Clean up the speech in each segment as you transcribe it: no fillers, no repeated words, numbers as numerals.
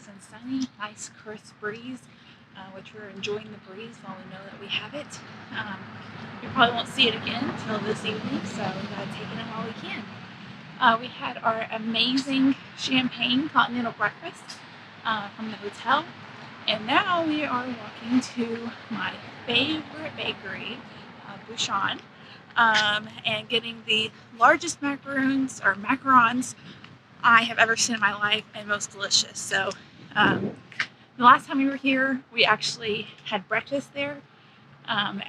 breeze and sunny, nice crisp breeze, which we're enjoying the breeze while we know that we have it. We probably won't see it again until this evening, so we gotta take it in while we can. We had our amazing champagne continental breakfast from the hotel, and now we are walking to my favorite bakery, Bouchon, and getting the largest macarons I have ever seen in my life, and most delicious. So the last time we were here, we actually had breakfast there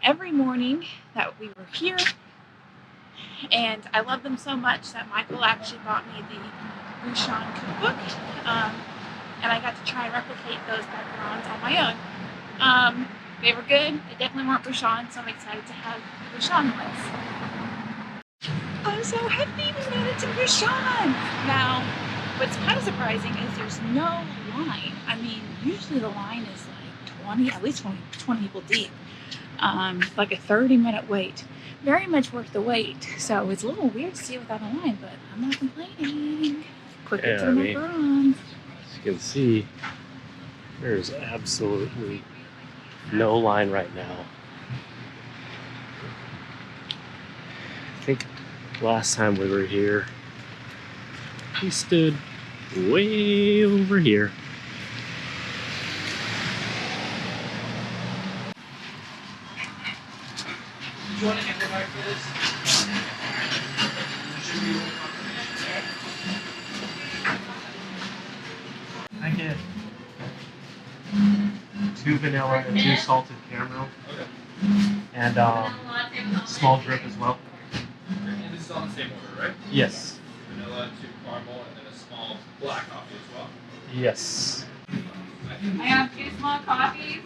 every morning that we were here, and I love them so much that Michael actually bought me the Bouchon cookbook, and I got to try and replicate those macarons on my own. They were good. They definitely weren't Bouchon, so I'm excited to have Bouchon ones. I'm so happy we made it to Bouchon! Now, what's kind of surprising is there's no line. I mean, usually the line is like at least 20 people deep. Like a 30-minute wait. Very much worth the wait. So it's a little weird to see it without a line, but I'm not complaining. Quicker to the macarons. As you can see, there's absolutely no line right now. I think last time we were here, we stood way over here. Do you want to handle back for this? I get 2 vanilla and 2 salted caramel. Okay. And small drip as well. And this is on the same order, right? Yes. Vanilla, 2 caramel, and then a small black coffee as well. Yes. I have 2 small coffees.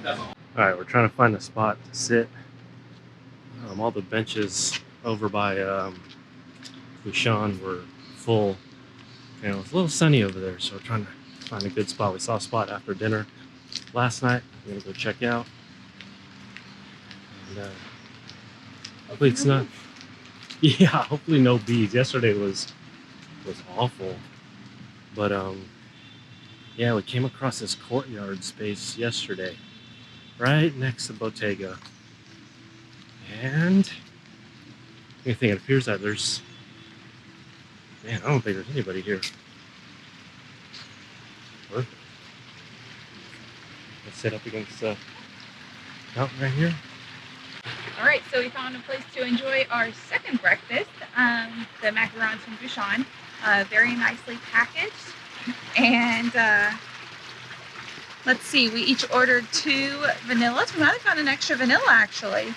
That's all. Alright, we're trying to find a spot to sit. All the benches over by Bouchon were full. And it was a little sunny over there, so we're trying to find a good spot. We saw a spot after dinner last night. We're gonna go check out. And hopefully it's not. Yeah, hopefully no bees. Yesterday was awful. But yeah, we came across this courtyard space yesterday, right next to Bottega. And I think it appears that there's, man, I don't think there's anybody here. Perfect. Let's sit up against the mountain right here. All right, so we found a place to enjoy our second breakfast, the macarons from Bouchon, very nicely packaged. And let's see, we each ordered 2 vanillas. We might have found an extra vanilla actually.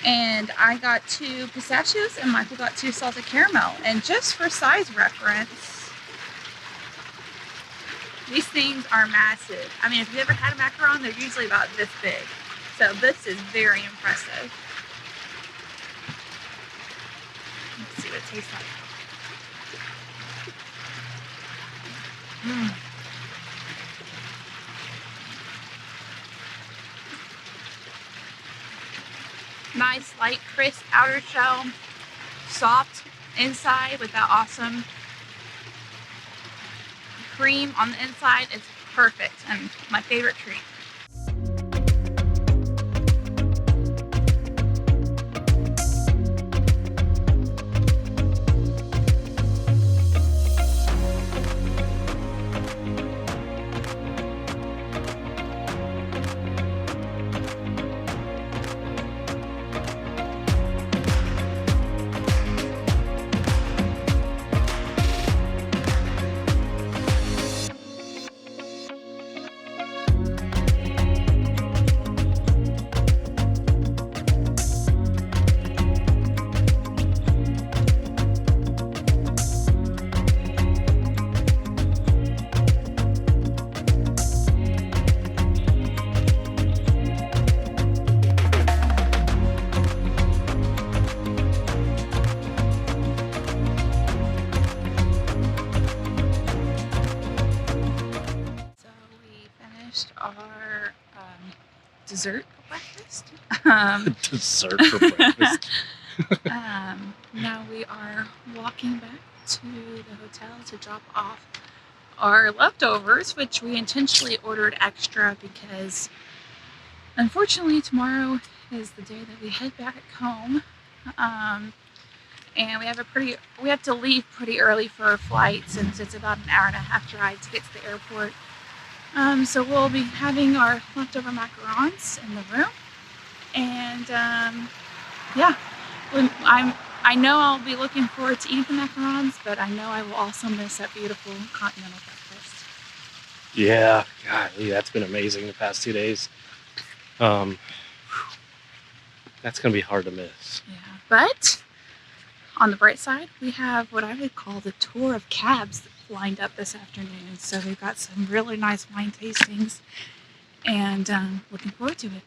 And I got 2 pistachios and Michael got 2 salted caramel. And just for size reference, these things are massive. I mean, if you've ever had a macaron, they're usually about this big. So this is very impressive. Let's see what it tastes like. Nice, light, crisp outer shell, soft inside with that awesome cream on the inside. It's perfect and my favorite treat. Our dessert for breakfast. Dessert for breakfast. Now we are walking back to the hotel to drop off our leftovers, which we intentionally ordered extra because unfortunately tomorrow is the day that we head back home. And we have to leave pretty early for our flight since it's about an 1.5-hour drive to get to the airport. So we'll be having our leftover macarons in the room, and yeah, I know I'll be looking forward to eating the macarons, but I know I will also miss that beautiful continental breakfast. Yeah, golly, that's been amazing the past 2 days. That's gonna be hard to miss. Yeah, but on the bright side, we have what I would call the tour of cabs lined up this afternoon. So we've got some really nice wine tastings, and looking forward to it.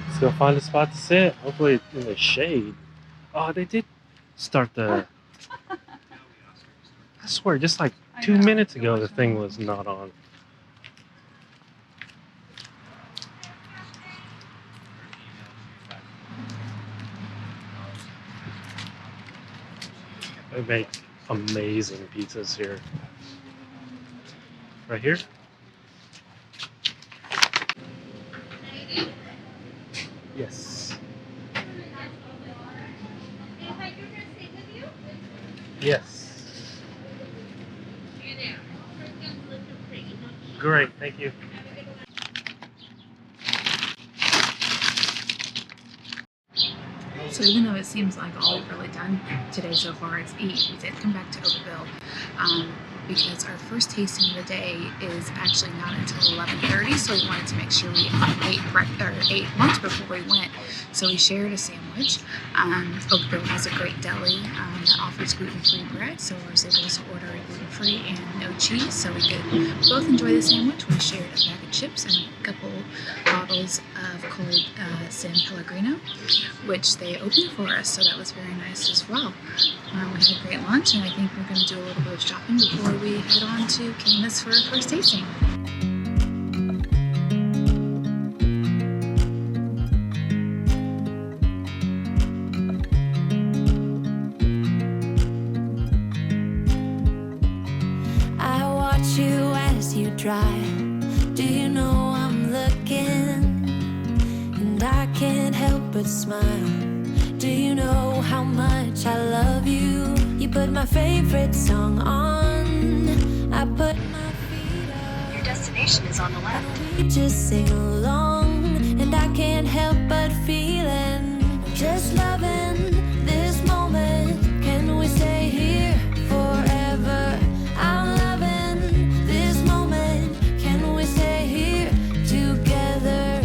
Let's go find a spot to sit. Hopefully in the shade. Oh, they did start the... I swear, just like 2 minutes ago, the thing was not on. They make amazing pizzas here. Right here? Yes. Yes. Great, thank you. So even though it seems like all we've really done today so far is eat, we did come back to Oakville because our first tasting of the day is actually not until 11:30, so we wanted to make sure we ate lunch before we went. So we shared a sandwich. Oakville has a great deli that offers gluten-free bread, so I was able to order a gluten-free and no cheese, so we could both enjoy the sandwich. We shared a bag of chips and a couple bottles of cold San Pellegrino, which they opened for us, so that was very nice as well. We had a great lunch, and I think we're going to do a little bit of shopping before we head on to Caymus for our first tasting. I watch you as you drive. Do you know I'm looking? And I can't help but smile. Do you know how much I love you? You put my favorite song on. I put my feet up. Your destination is on the left. We just sing along, and I can't help but feeling just loving this moment. Can we stay here forever? I'm loving this moment. Can we stay here together?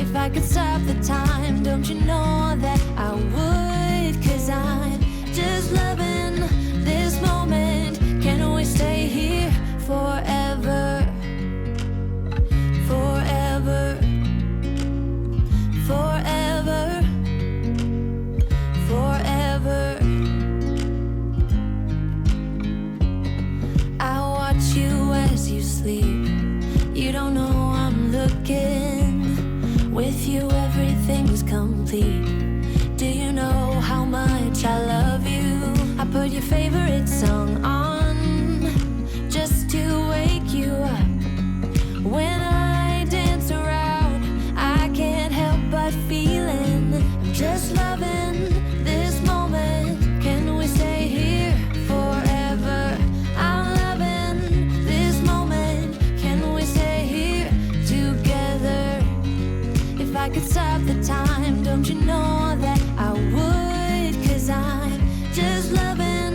If I could stop the time, don't you know that I would? 'Cause I'm just loving this moment. Can we stay here forever? Forever. Forever. Forever. I watch you as you sleep. You don't know I'm looking. With you everything's complete. Do you know how much I love you? I put your favorite song on just to wake you up. When I dance around, I can't help but feeling I'm just loving this moment. Can we stay here forever? I'm loving this moment. Can we stay here together? If I could stop the time, don't you know that I would? 'Cause I'm just loving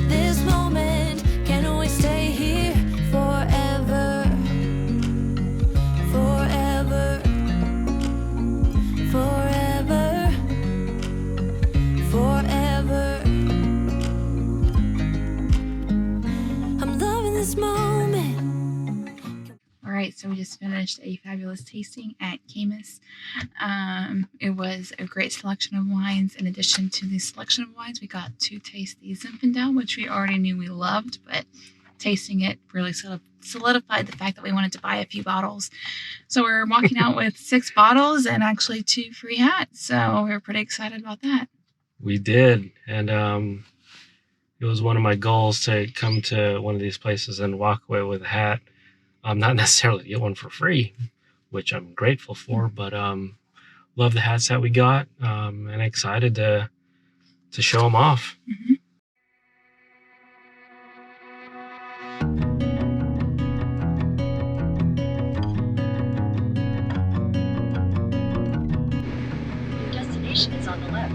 this moment. Can we stay moment. All right, so we just finished a fabulous tasting at Caymus. It was a great selection of wines. In addition to the selection of wines, we got to taste the Zinfandel, which we already knew we loved, but tasting it really sort of solidified the fact that we wanted to buy a few bottles. So we're walking out with 6 bottles and actually 2 free hats. So we were pretty excited about that. We did, and it was one of my goals to come to one of these places and walk away with a hat. Not necessarily get one for free, which I'm grateful for, but love the hats that we got, and excited to show them off. Mm-hmm. Your destination is on the left.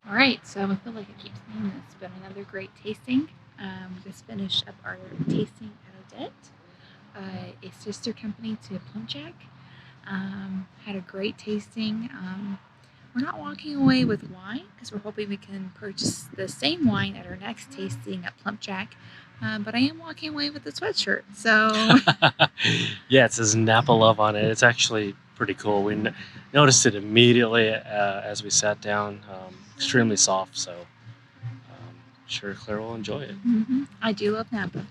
All right, so I feel like I keep saying this. It's been another great tasting. We just finished up our tasting at Odette, a sister company to PlumpJack. Had a great tasting. We're not walking away with wine because we're hoping we can purchase the same wine at our next tasting at PlumpJack. But I am walking away with the sweatshirt. So Yeah, it says Napa Love on it. It's actually pretty cool. We noticed it immediately as we sat down. Extremely soft, so sure Claire will enjoy it. I do love Napa.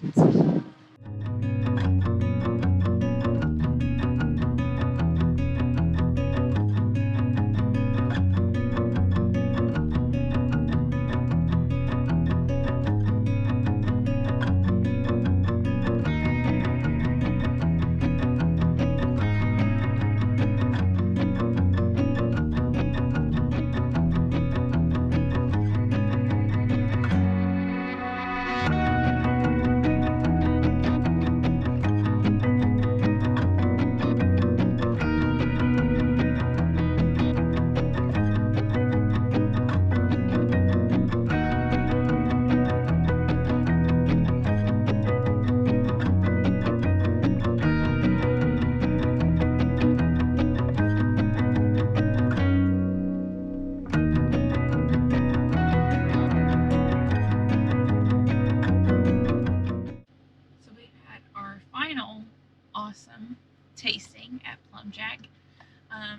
Awesome tasting at PlumpJack.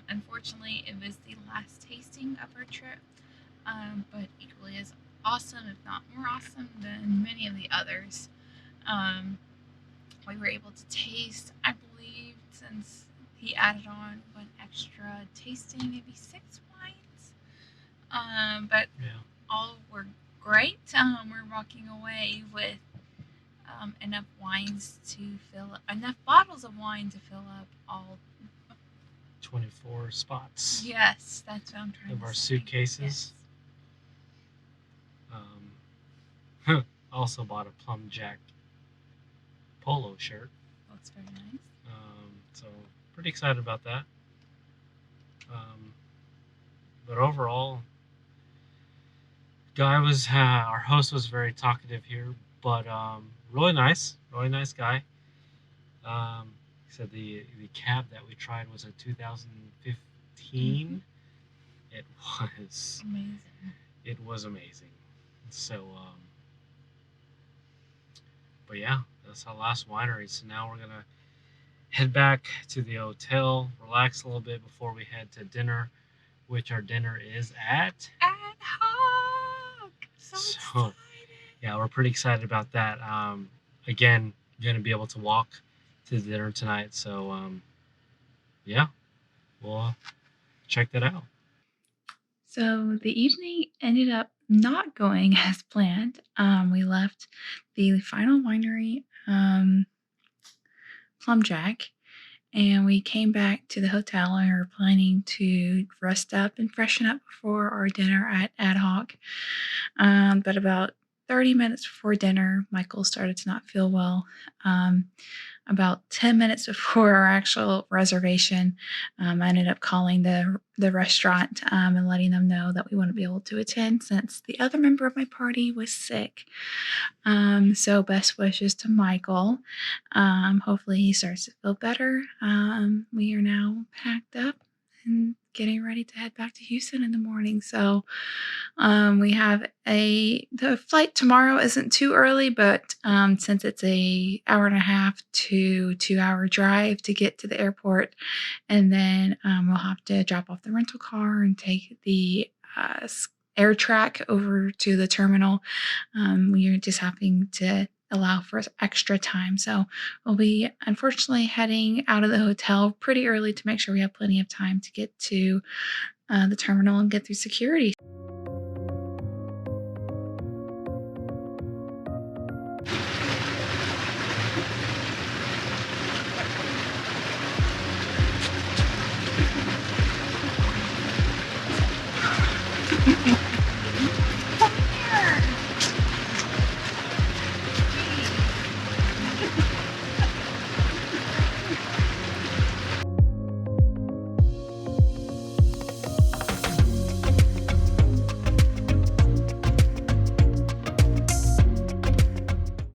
Unfortunately, it was the last tasting of our trip, but equally as awesome, if not more awesome, than many of the others. We were able to taste, I believe, since he added on one extra tasting, maybe 6 wines. But Yeah. all were great. We're walking away with enough wines to fill up, enough bottles of wine to fill up all 24 spots. Yes, that's what I'm trying Of to our say. suitcases. Also bought a PlumpJack polo shirt. Yes. Looks very nice. So pretty excited about that. But overall, our host was very talkative here, but really nice guy. He said the cab that we tried was a 2015. It was Amazing. It was amazing. So, but yeah, that's our last winery. So now we're gonna head back to the hotel, relax a little bit before we head to dinner, which our dinner is at Ad Hoc. So excited. Yeah, we're pretty excited about that. Again, gonna be able to walk to the dinner tonight. So, yeah, we'll check that out. So the evening ended up not going as planned. We left the final winery, PlumpJack, and we came back to the hotel and we were planning to rest up and freshen up before our dinner at Ad Hoc. But about 30 minutes before dinner, Michael started to not feel well. About 10 minutes before our actual reservation, I ended up calling the restaurant and letting them know that we wouldn't be able to attend since the other member of my party was sick. So best wishes to Michael. Hopefully he starts to feel better. We are now packed up and getting ready to head back to Houston in the morning. So we have the flight tomorrow isn't too early, but since it's a 1.5 to 2 hour drive to get to the airport, and then we'll have to drop off the rental car and take the air track over to the terminal. We are just having to allow for extra time. So we'll be unfortunately heading out of the hotel pretty early to make sure we have plenty of time to get to the terminal and get through security.